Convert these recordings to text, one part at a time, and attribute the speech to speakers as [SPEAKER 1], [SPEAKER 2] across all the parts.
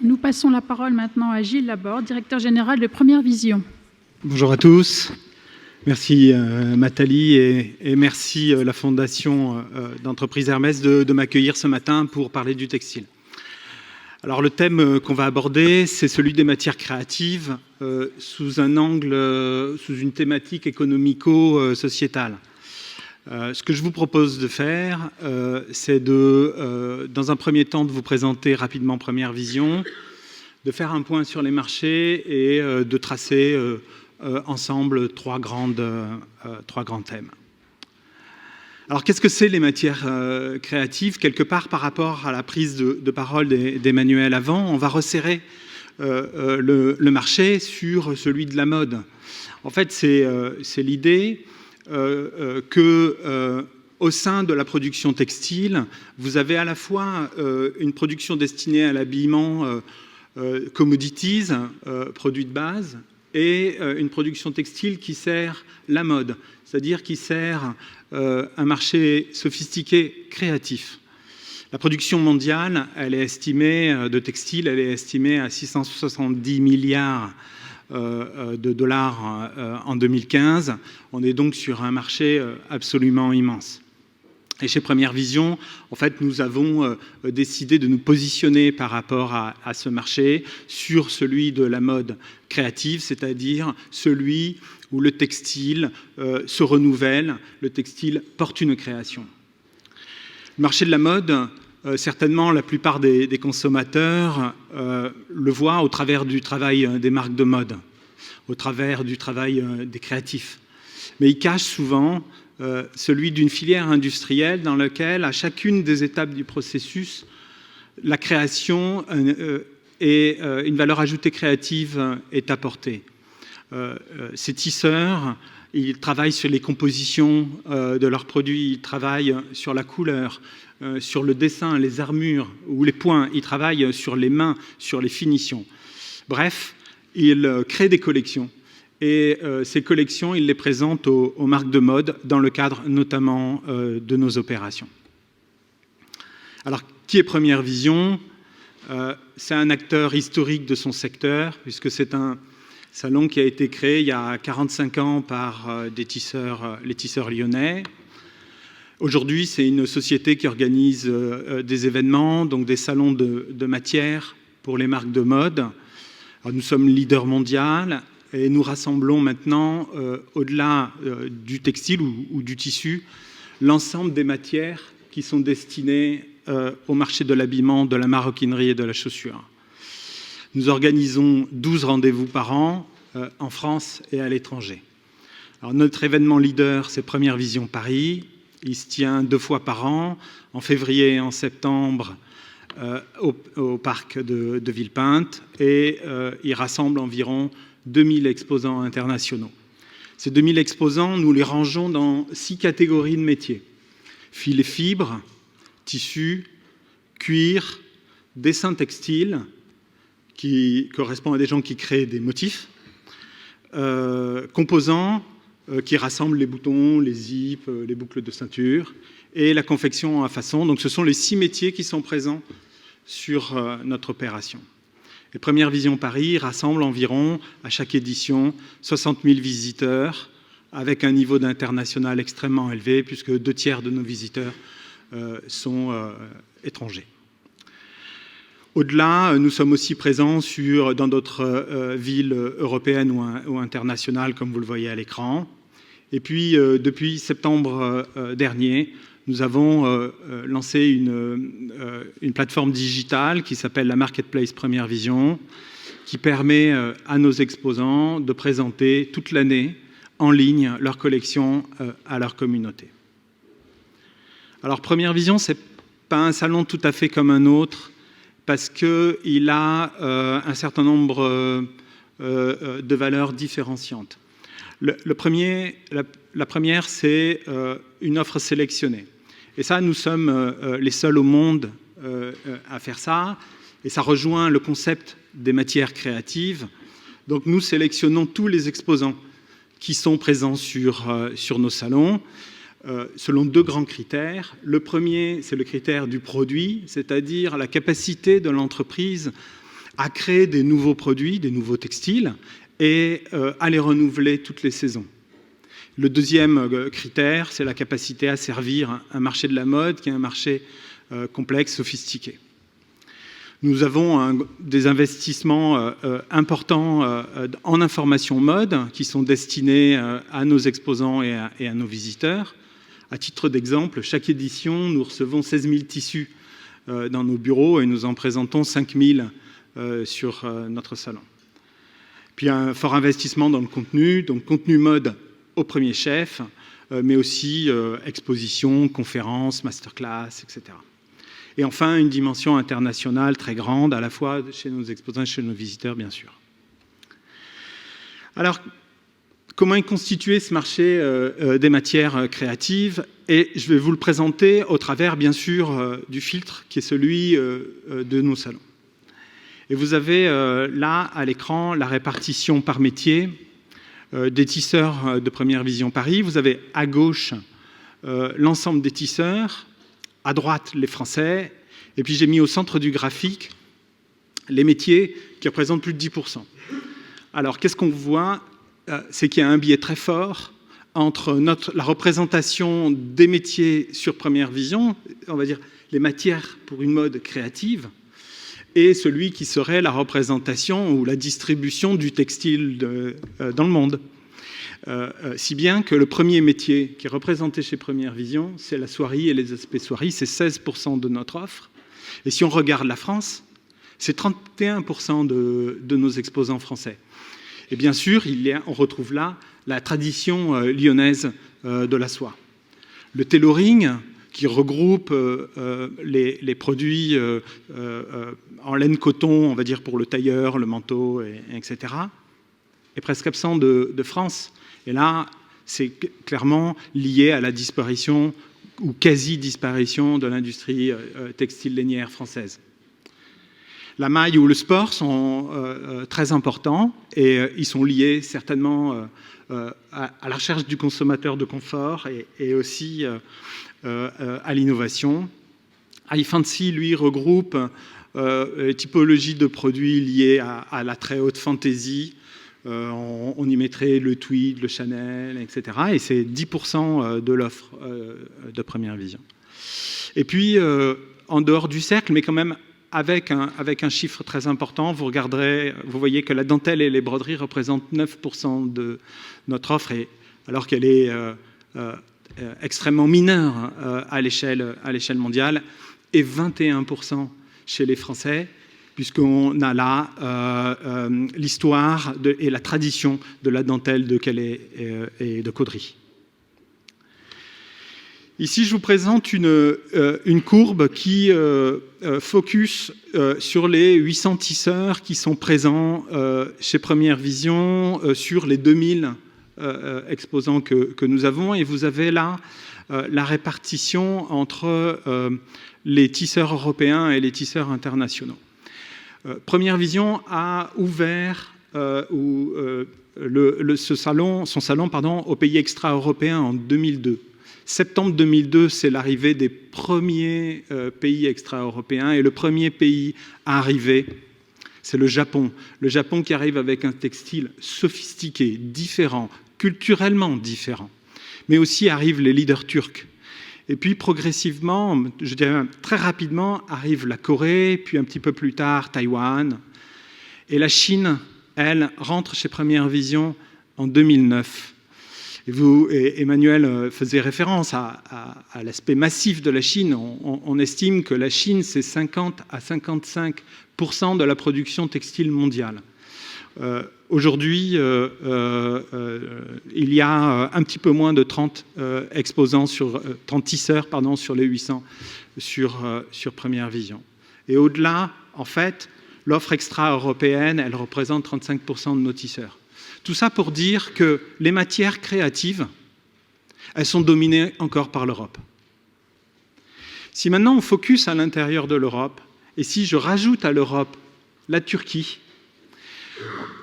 [SPEAKER 1] Nous passons la parole maintenant à Gilles Laborde, directeur général de Première Vision.
[SPEAKER 2] Bonjour à tous. Merci Nathalie et merci la Fondation d'entreprise Hermès de m'accueillir ce matin pour parler du textile. Alors le thème qu'on va aborder, c'est celui des matières créatives sous un angle, sous une thématique économico-sociétale. Ce que je vous propose de faire, c'est dans un premier temps de vous présenter rapidement Première Vision, de faire un point sur les marchés et de tracer ensemble trois grands thèmes. Alors qu'est-ce que c'est les matières créatives? Quelque part par rapport à la prise de parole d'Emmanuel avant, on va resserrer le marché sur celui de la mode. En fait, c'est l'idée qu'au sein de la production textile, vous avez à la fois une production destinée à l'habillement commodities, produits de base, et une production textile qui sert la mode, c'est-à-dire qui sert un marché sophistiqué, créatif. La production mondiale, elle est estimée de textile, elle est estimée à 670 milliards de dollars en 2015. On est donc sur un marché absolument immense. Et chez Première Vision, en fait, nous avons décidé de nous positionner par rapport à ce marché sur celui de la mode créative, c'est-à-dire celui où le textile se renouvelle, le textile porte une création. Le marché de la mode, certainement la plupart des consommateurs le voient au travers du travail des marques de mode, au travers du travail des créatifs. Mais il cache souvent celui d'une filière industrielle dans laquelle, à chacune des étapes du processus, la création et une valeur ajoutée créative est apportée. Ces tisseurs, ils travaillent sur les compositions de leurs produits, ils travaillent sur la couleur, sur le dessin, les armures ou les points, ils travaillent sur les mains, sur les finitions. Bref, ils créent des collections. Et ces collections, ils les présentent aux marques de mode dans le cadre notamment de nos opérations. Alors, qui est Première Vision? C'est un acteur historique de son secteur, puisque c'est un salon qui a été créé il y a 45 ans par les tisseurs lyonnais. Aujourd'hui, c'est une société qui organise des événements, donc des salons de matières pour les marques de mode. Alors, nous sommes leader mondial. Et nous rassemblons maintenant, au-delà du textile ou du tissu, l'ensemble des matières qui sont destinées au marché de l'habillement, de la maroquinerie et de la chaussure. Nous organisons 12 rendez-vous par an en France et à l'étranger. Alors, notre événement leader, c'est Première Vision Paris. Il se tient 2 fois par an, en février et en septembre, au parc de Villepinte. Et il rassemble environ 2000 exposants internationaux. Ces 2000 exposants, nous les rangeons dans 6 catégories de métiers. Fil et fibres, tissu, cuir, dessin textile, qui correspond à des gens qui créent des motifs, composants, qui rassemblent les boutons, les zips, les boucles de ceinture, et la confection à façon. Donc ce sont les 6 métiers qui sont présents sur notre opération. Et Première Vision Paris rassemble environ, à chaque édition, 60 000 visiteurs, avec un niveau d'international extrêmement élevé, puisque 2/3 de nos visiteurs sont étrangers. Au-delà, nous sommes aussi présents dans d'autres villes européennes ou internationales, comme vous le voyez à l'écran. Et puis, depuis septembre dernier, nous avons lancé une plateforme digitale qui s'appelle la Marketplace Première Vision, qui permet à nos exposants de présenter toute l'année en ligne leurs collections à leur communauté. Alors, Première Vision, ce n'est pas un salon tout à fait comme un autre, parce qu'il a un certain nombre de valeurs différenciantes. La première, c'est une offre sélectionnée. Et ça, nous sommes les seuls au monde à faire ça. Et ça rejoint le concept des matières créatives. Donc nous sélectionnons tous les exposants qui sont présents sur nos salons selon 2 grands critères. Le premier, c'est le critère du produit, c'est-à-dire la capacité de l'entreprise à créer des nouveaux produits, des nouveaux textiles, et à les renouveler toutes les saisons. Le deuxième critère, c'est la capacité à servir un marché de la mode qui est un marché complexe, sophistiqué. Nous avons des investissements importants en information mode qui sont destinés à nos exposants et à nos visiteurs. À titre d'exemple, chaque édition, nous recevons 16 000 tissus dans nos bureaux et nous en présentons 5 000 sur notre salon. Puis un fort investissement dans le contenu, donc contenu mode au premier chef, mais aussi expositions, conférences, masterclass, etc. Et enfin, une dimension internationale très grande, à la fois chez nos exposants et chez nos visiteurs, bien sûr. Alors, comment est constitué ce marché des matières créatives? Et je vais vous le présenter au travers, bien sûr, du filtre qui est celui de nos salons. Et vous avez là, à l'écran, la répartition par métier des tisseurs de Première Vision Paris. Vous avez à gauche l'ensemble des tisseurs, à droite les Français, et puis j'ai mis au centre du graphique les métiers qui représentent plus de 10%. Alors qu'est-ce qu'on voit? C'est qu'il y a un biais très fort entre la représentation des métiers sur Première Vision, on va dire les matières pour une mode créative, et celui qui serait la représentation ou la distribution du textile dans le monde. Si bien que le premier métier qui est représenté chez Première Vision, c'est la soierie et les aspects soierie, c'est 16% de notre offre. Et si on regarde la France, c'est 31% de nos exposants français. Et bien sûr, on retrouve là la tradition lyonnaise de la soie. Le tailoring, qui regroupe les produits en laine coton, on va dire pour le tailleur, le manteau, etc., est presque absent de France. Et là, c'est clairement lié à la disparition ou quasi-disparition de l'industrie textile lainière française. La maille ou le sport sont très importants et ils sont liés certainement à la recherche du consommateur de confort et aussi à l'innovation. High Fancy, lui, regroupe typologie de produits liés à la très haute fantaisie. On y mettrait le tweed, le Chanel, etc. Et c'est 10% de l'offre de Première Vision. Et puis, en dehors du cercle, mais quand même avec un chiffre très important, vous voyez que la dentelle et les broderies représentent 9% de notre offre, alors qu'elle est extrêmement mineure à l'échelle mondiale, et 21% chez les Français, puisqu'on a là l'histoire et la tradition de la dentelle de Calais et de Caudry. Ici, je vous présente une courbe qui focus sur les 800 tisseurs qui sont présents chez Première Vision sur les 2000 exposants que nous avons. Et vous avez là la répartition entre les tisseurs européens et les tisseurs internationaux. Première Vision a ouvert son salon aux pays extra-européens en 2002. Septembre 2002, c'est l'arrivée des premiers pays extra-européens et le premier pays à arriver, c'est le Japon. Le Japon qui arrive avec un textile sophistiqué, différent, culturellement différent. Mais aussi arrivent les leaders turcs. Et puis progressivement, je dirais très rapidement, arrive la Corée, puis un petit peu plus tard, Taïwan. Et la Chine, elle, rentre chez Première Vision en 2009. Et Emmanuel faisait référence à l'aspect massif de la Chine. On estime que la Chine, c'est 50 à 55% de la production textile mondiale. Aujourd'hui, il y a un petit peu moins de 30 tisseurs sur les 800 sur Première Vision. Et au-delà, en fait, l'offre extra-européenne, elle représente 35% de nos tisseurs. Tout ça pour dire que les matières créatives, elles sont dominées encore par l'Europe. Si maintenant on focus à l'intérieur de l'Europe, et si je rajoute à l'Europe la Turquie,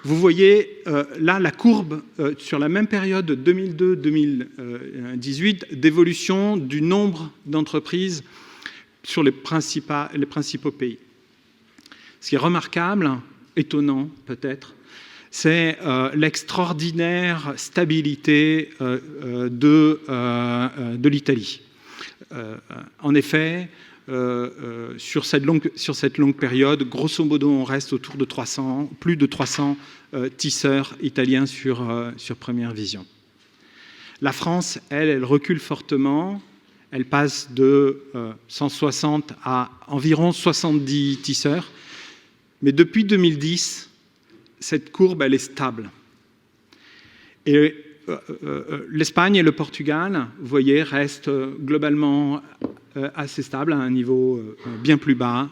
[SPEAKER 2] vous voyez là la courbe sur la même période 2002-2018 d'évolution du nombre d'entreprises sur les principaux pays. Ce qui est remarquable, étonnant peut-être, c'est l'extraordinaire stabilité de l'Italie. En effet, sur cette longue période, grosso modo, on reste autour de plus de 300 tisseurs italiens sur Première Vision. La France, elle recule fortement. Elle passe de 160 à environ 70 tisseurs. Mais depuis 2010, cette courbe, elle est stable. Et l'Espagne et le Portugal, vous voyez, restent globalement assez stables à un niveau bien plus bas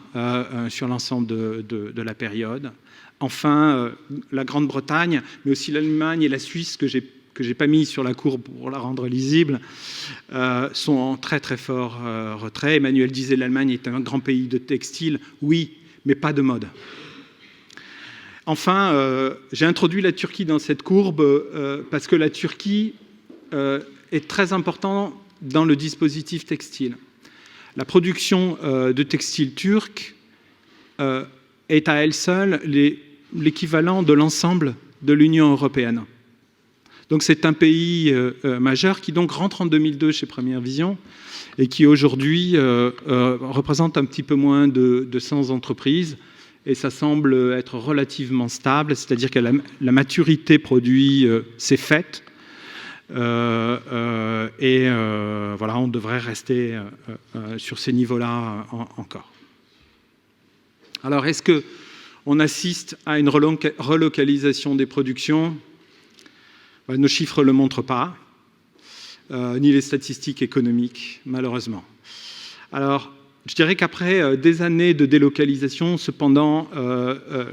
[SPEAKER 2] sur l'ensemble de la période. Enfin, la Grande-Bretagne, mais aussi l'Allemagne et la Suisse, que j'ai pas mis sur la courbe pour la rendre lisible, sont en très très fort retrait. Emmanuel disait l'Allemagne est un grand pays de textile, oui, mais pas de mode. Enfin, j'ai introduit la Turquie dans cette courbe parce que la Turquie est très importante dans le dispositif textile. La production de textile turc est à elle seule l'équivalent de l'ensemble de l'Union européenne. Donc c'est un pays majeur qui donc rentre en 2002 chez Première Vision et qui aujourd'hui représente un petit peu moins de 100 entreprises. Et ça semble être relativement stable, c'est-à-dire que la maturité produit s'est faite. Voilà, on devrait rester sur ces niveaux-là encore. Alors, est-ce qu'on assiste à une relocalisation des productions ? Nos chiffres ne le montrent pas, ni les statistiques économiques, malheureusement. Alors, je dirais qu'après des années de délocalisation, cependant,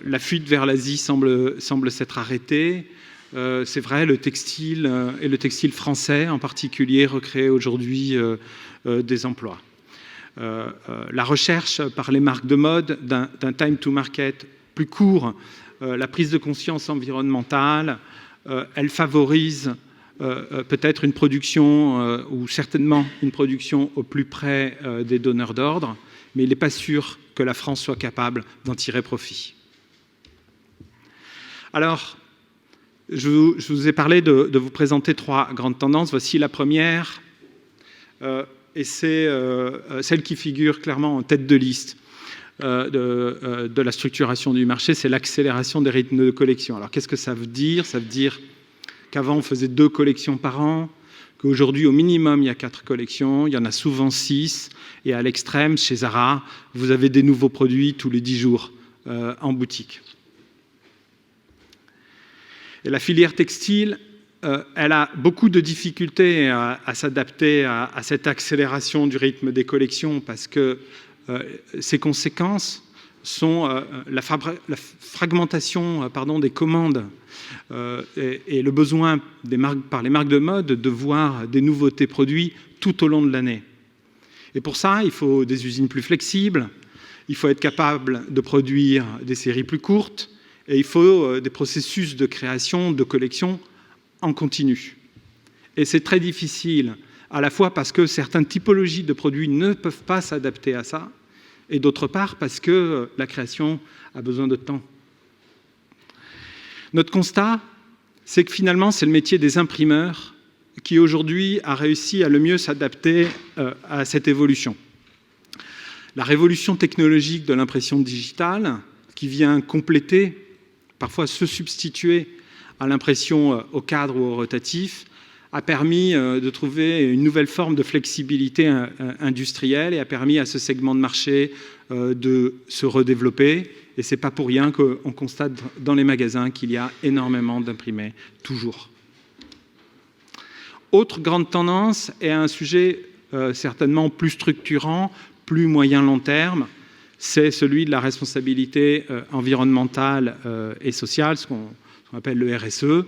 [SPEAKER 2] la fuite vers l'Asie semble s'être arrêtée. C'est vrai, le textile, et le textile français en particulier, recrée aujourd'hui des emplois. La recherche par les marques de mode d'un time to market plus court, la prise de conscience environnementale, elle favorise peut-être une production, ou certainement une production au plus près des donneurs d'ordre, mais il n'est pas sûr que la France soit capable d'en tirer profit. Alors, je vous ai parlé de vous présenter 3 grandes tendances. Voici la première, et c'est celle qui figure clairement en tête de liste de la structuration du marché, c'est l'accélération des rythmes de collection. Alors, qu'est-ce que ça veut dire ? Ça veut dire qu'avant, on faisait 2 collections par an, qu'aujourd'hui, au minimum, il y a 4 collections, il y en a souvent 6, et à l'extrême, chez Zara, vous avez des nouveaux produits tous les 10 jours en boutique. Et la filière textile, elle a beaucoup de difficultés à s'adapter à cette accélération du rythme des collections, parce que ses conséquences sont la fragmentation des commandes et le besoin par les marques de mode de voir des nouveautés produites tout au long de l'année. Et pour ça, il faut des usines plus flexibles, il faut être capable de produire des séries plus courtes et il faut des processus de création, de collection en continu. Et c'est très difficile, à la fois parce que certaines typologies de produits ne peuvent pas s'adapter à ça, et d'autre part parce que la création a besoin de temps. Notre constat, c'est que finalement, c'est le métier des imprimeurs qui aujourd'hui a réussi à le mieux s'adapter à cette évolution. La révolution technologique de l'impression digitale, qui vient compléter, parfois se substituer à l'impression au cadre ou au rotatif, a permis de trouver une nouvelle forme de flexibilité industrielle et a permis à ce segment de marché de se redévelopper. Et ce n'est pas pour rien qu'on constate dans les magasins qu'il y a énormément d'imprimés, toujours. Autre grande tendance est un sujet certainement plus structurant, plus moyen-long terme, c'est celui de la responsabilité environnementale et sociale, ce qu'on appelle le RSE.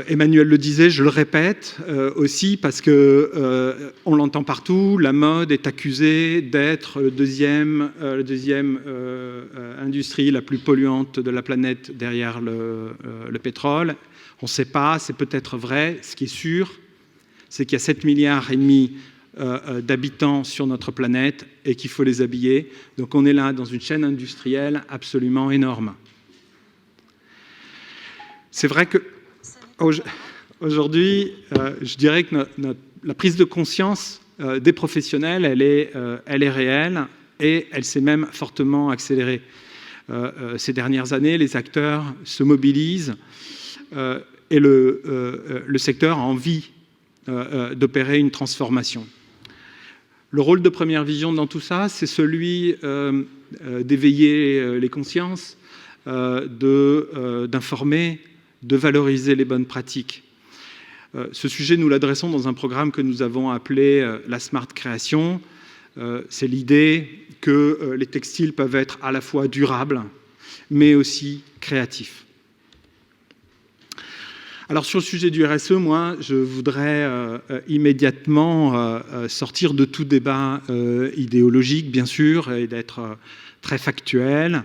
[SPEAKER 2] Emmanuel le disait, je le répète aussi parce que on l'entend partout, la mode est accusée d'être le deuxième industrie la plus polluante de la planète derrière le pétrole. On ne sait pas, c'est peut-être vrai. Ce qui est sûr, c'est qu'il y a 7,5 milliards d'habitants sur notre planète et qu'il faut les habiller. Donc on est là dans une chaîne industrielle absolument énorme. C'est vrai qu'aujourd'hui, je dirais que la prise de conscience des professionnels, elle est réelle et elle s'est même fortement accélérée. Ces dernières années, les acteurs se mobilisent et le secteur a envie d'opérer une transformation. Le rôle de Première Vision dans tout ça, c'est celui d'éveiller les consciences, d'informer, de valoriser les bonnes pratiques. Ce sujet, nous l'adressons dans un programme que nous avons appelé la Smart Création. C'est l'idée que les textiles peuvent être à la fois durables, mais aussi créatifs. Alors sur le sujet du RSE, moi, je voudrais immédiatement sortir de tout débat idéologique, bien sûr, et d'être très factuel.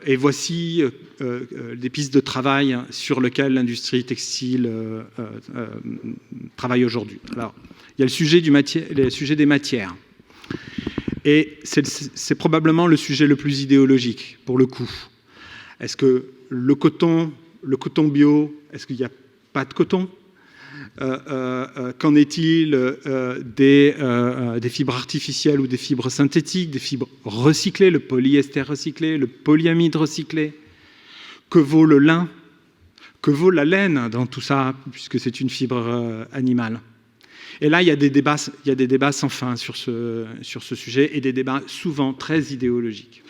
[SPEAKER 2] Et voici des pistes de travail sur lesquelles l'industrie textile travaille aujourd'hui. Alors, il y a le sujet des matières. Et c'est probablement le sujet le plus idéologique, pour le coup. Est-ce que le coton bio, est-ce qu'il n'y a pas de coton ? Qu'en est-il des fibres artificielles ou des fibres synthétiques, des fibres recyclées, le polyester recyclé, le polyamide recyclé? Que vaut le lin? Que vaut la laine dans tout ça, puisque c'est une fibre animale? Et là, il y a des débats sans fin sur ce sujet, et des débats souvent très idéologiques.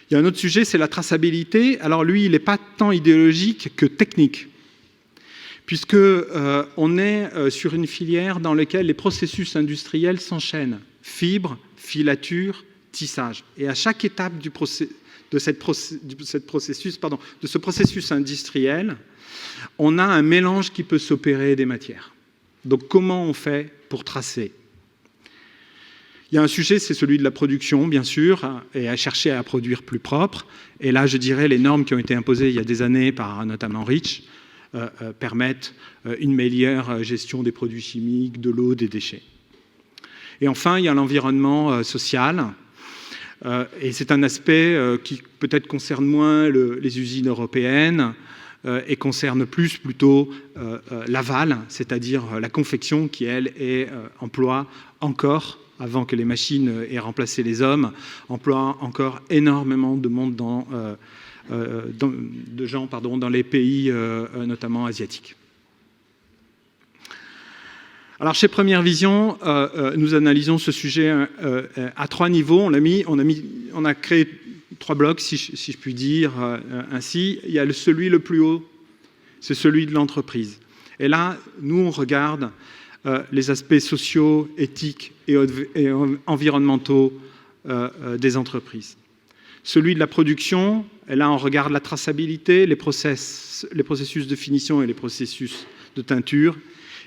[SPEAKER 2] Il y a un autre sujet, c'est la traçabilité. Alors lui, il n'est pas tant idéologique que technique, puisqu'on est sur une filière dans laquelle les processus industriels s'enchaînent. Fibres, filature, tissage. Et à chaque étape de ce processus industriel, on a un mélange qui peut s'opérer des matières. Donc comment on fait pour tracer ? Il y a un sujet, c'est celui de la production, bien sûr, et à chercher à produire plus propre. Et là, je dirais, les normes qui ont été imposées il y a des années par notamment REACH permettent une meilleure gestion des produits chimiques, de l'eau, des déchets. Et enfin, il y a l'environnement social. Et c'est un aspect qui peut-être concerne moins les usines européennes et concerne plutôt l'aval, c'est-à-dire la confection qui, elle, emploie encore, avant que les machines aient remplacé les hommes, emploie encore énormément de monde dans les pays notamment asiatiques. Alors chez Première Vision, nous analysons ce sujet à 3 niveaux. On a créé 3 blocs, si je puis dire ainsi. Il y a celui le plus haut, c'est celui de l'entreprise. Et là, nous, on regarde les aspects sociaux, éthiques et environnementaux des entreprises. Celui de la production, et là, on regarde la traçabilité, les processus de finition et les processus de teinture.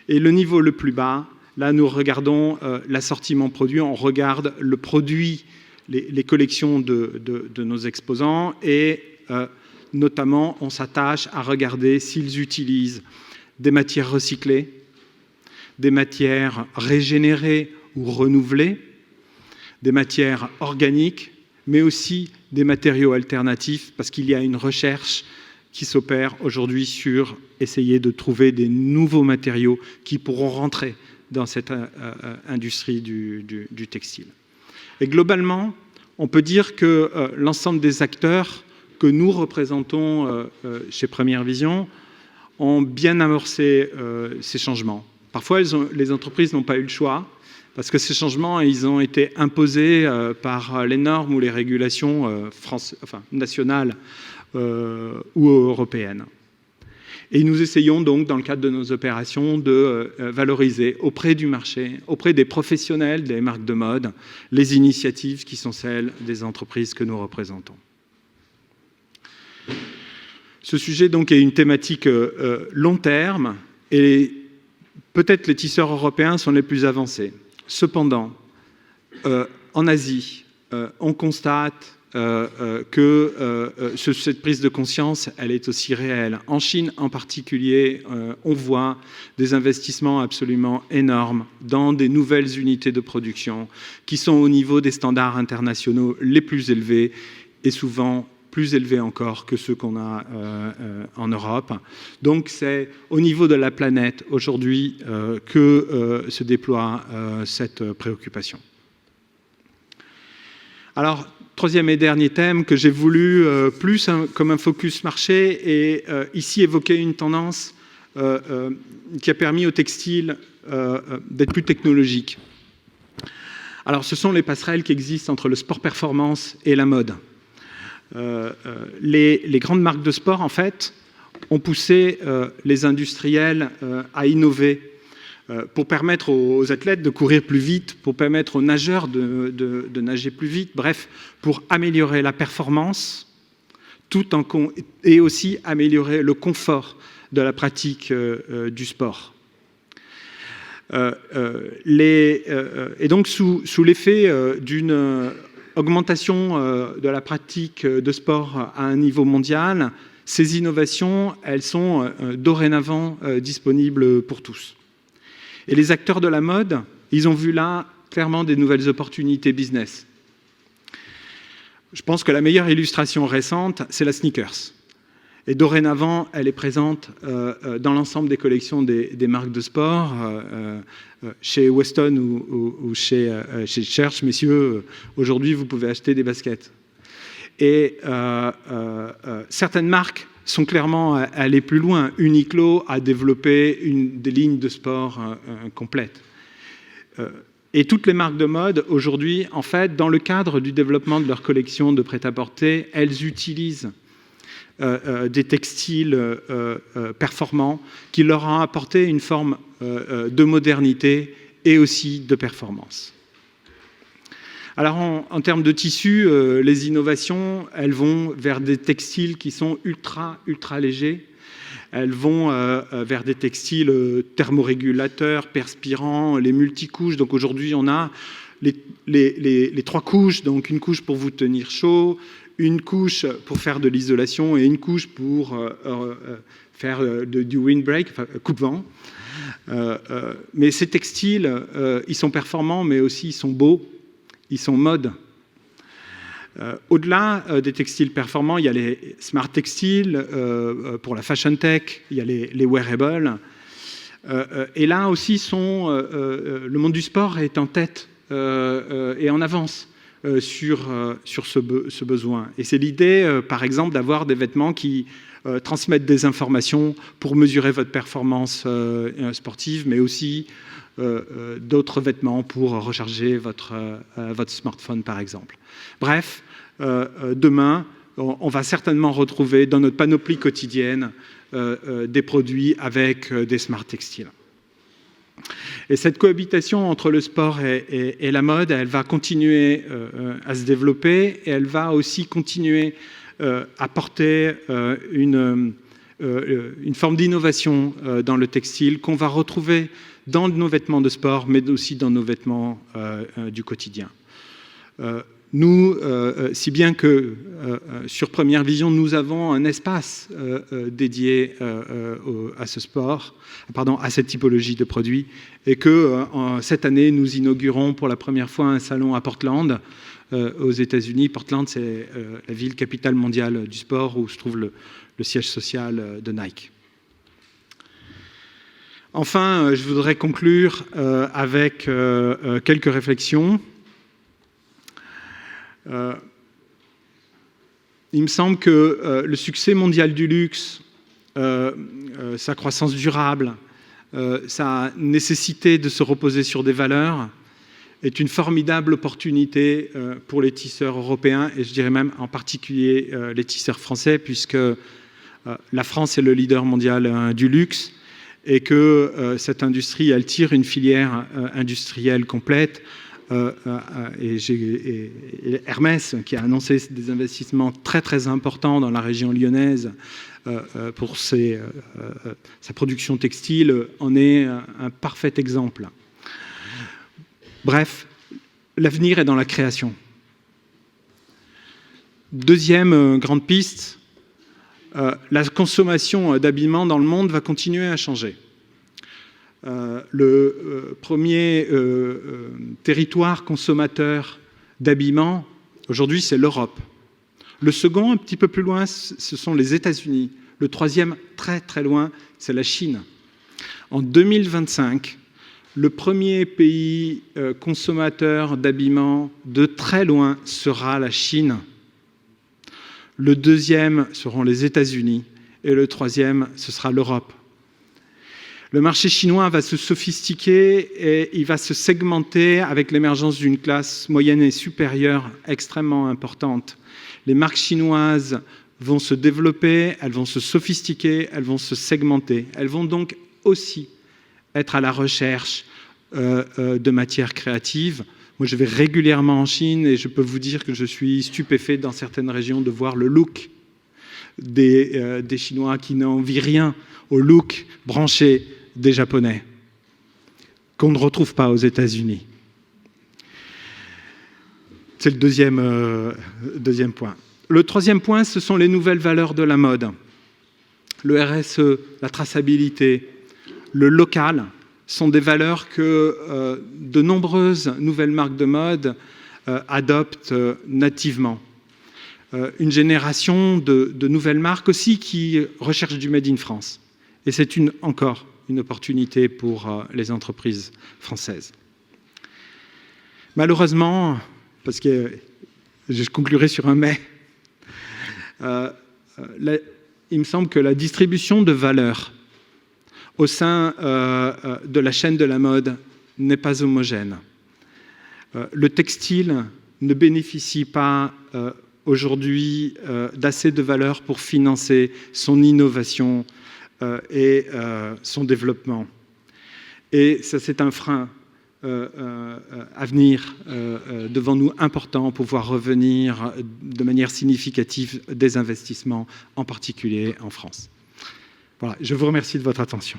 [SPEAKER 2] Et le niveau le plus bas, là, nous regardons l'assortiment produit, on regarde le produit, les collections de nos exposants et notamment, on s'attache à regarder s'ils utilisent des matières recyclées, des matières régénérées ou renouvelées, des matières organiques, mais aussi des matériaux alternatifs, parce qu'il y a une recherche qui s'opère aujourd'hui sur essayer de trouver des nouveaux matériaux qui pourront rentrer dans cette industrie du textile. Et globalement, on peut dire que l'ensemble des acteurs que nous représentons chez Première Vision ont bien amorcé ces changements. Parfois, les entreprises n'ont pas eu le choix, parce que ces changements, ils ont été imposés par les normes ou les régulations nationales ou européennes. Et nous essayons donc, dans le cadre de nos opérations, de valoriser auprès du marché, auprès des professionnels, des marques de mode, les initiatives qui sont celles des entreprises que nous représentons. Ce sujet donc est une thématique long terme et peut-être les tisseurs européens sont les plus avancés. Cependant, en Asie, on constate cette prise de conscience, elle est aussi réelle. En Chine en particulier, on voit des investissements absolument énormes dans des nouvelles unités de production qui sont au niveau des standards internationaux les plus élevés et souvent plus élevés encore que ceux qu'on a en Europe. Donc c'est au niveau de la planète aujourd'hui que se déploie cette préoccupation. Alors, troisième et dernier thème que j'ai voulu plus comme un focus marché et ici évoquer une tendance qui a permis au textile d'être plus technologique. Alors, ce sont les passerelles qui existent entre le sport performance et la mode. Les grandes marques de sport, en fait, ont poussé les industriels à innover pour permettre aux athlètes de courir plus vite, pour permettre aux nageurs de nager plus vite, bref, pour améliorer la performance et aussi améliorer le confort de la pratique du sport. Et donc, sous l'effet d'une augmentation de la pratique de sport à un niveau mondial, ces innovations, elles sont dorénavant disponibles pour tous. Et les acteurs de la mode, ils ont vu là clairement des nouvelles opportunités business. Je pense que la meilleure illustration récente, c'est la sneakers. Et dorénavant, elle est présente dans l'ensemble des collections des marques de sport, chez Weston ou chez Church. Messieurs, aujourd'hui, vous pouvez acheter des baskets. Et certaines marques sont clairement allés plus loin. Uniqlo a développé des lignes de sport complètes. Et toutes les marques de mode, aujourd'hui, en fait, dans le cadre du développement de leur collection de prêt-à-porter, elles utilisent des textiles performants qui leur ont apporté une forme de modernité et aussi de performance. Alors, en termes de tissus, les innovations, elles vont vers des textiles qui sont ultra légers. Elles vont vers des textiles thermorégulateurs, perspirants, les multicouches. Donc aujourd'hui, on a les trois couches. Donc une couche pour vous tenir chaud, une couche pour faire de l'isolation et une couche pour faire du windbreak, enfin, coupe-vent. Mais ces textiles, ils sont performants, mais aussi ils sont beaux. Ils sont mode. Au-delà des textiles performants, il y a les smart textiles pour la fashion tech, il y a les wearables. Et là aussi, le monde du sport est en tête et en avance sur ce besoin. Et c'est l'idée, par exemple, d'avoir des vêtements qui transmettent des informations pour mesurer votre performance sportive, mais aussi d'autres vêtements pour recharger votre smartphone, par exemple. Bref, demain, on va certainement retrouver dans notre panoplie quotidienne des produits avec des smart textiles. Et cette cohabitation entre le sport et la mode, elle va continuer à se développer et elle va aussi continuer à porter une forme d'innovation dans le textile qu'on va retrouver dans nos vêtements de sport, mais aussi dans nos vêtements du quotidien. Nous, si bien que sur Première Vision, nous avons un espace dédié à ce sport, à cette typologie de produits, et que cette année, nous inaugurons pour la première fois un salon à Portland, aux États-Unis. Portland, c'est la ville capitale mondiale du sport où se trouve le siège social de Nike. Enfin, je voudrais conclure avec quelques réflexions. Il me semble que le succès mondial du luxe, sa croissance durable, sa nécessité de se reposer sur des valeurs est une formidable opportunité pour les tisseurs européens et je dirais même en particulier les tisseurs français puisque la France est le leader mondial du luxe et que cette industrie, elle tire une filière industrielle complète. Et Hermès, qui a annoncé des investissements très importants dans la région lyonnaise pour sa production textile, en est un parfait exemple. Bref, l'avenir est dans la création. Deuxième grande piste, la consommation d'habillement dans le monde va continuer à changer. Le premier territoire consommateur d'habillement, aujourd'hui, c'est l'Europe. Le second, un petit peu plus loin, ce sont les États-Unis. Le troisième, très très loin, c'est la Chine. En 2025, le premier pays consommateur d'habillement de très loin sera la Chine. Le deuxième seront les États-Unis et le troisième, ce sera l'Europe. Le marché chinois va se sophistiquer et il va se segmenter avec l'émergence d'une classe moyenne et supérieure extrêmement importante. Les marques chinoises vont se développer, elles vont se sophistiquer, elles vont se segmenter. Elles vont donc aussi être à la recherche de matières créatives. Moi, je vais régulièrement en Chine et je peux vous dire que je suis stupéfait dans certaines régions de voir le look des Chinois qui n'envient rien au look branché des Japonais, qu'on ne retrouve pas aux États-Unis. C'est le deuxième point. Le troisième point, ce sont les nouvelles valeurs de la mode. Le RSE, la traçabilité, le local sont des valeurs que de nombreuses nouvelles marques de mode adoptent nativement. Une génération de nouvelles marques aussi qui recherchent du Made in France. Et c'est encore une opportunité pour les entreprises françaises. Malheureusement, parce que je conclurai sur un mais, il me semble que la distribution de valeur au sein de la chaîne de la mode n'est pas homogène. Le textile ne bénéficie pas aujourd'hui d'assez de valeur pour financer son innovation et son développement. Et ça, c'est un frein à venir devant nous important pour pouvoir revenir de manière significative des investissements, en particulier en France. Voilà, je vous remercie de votre attention.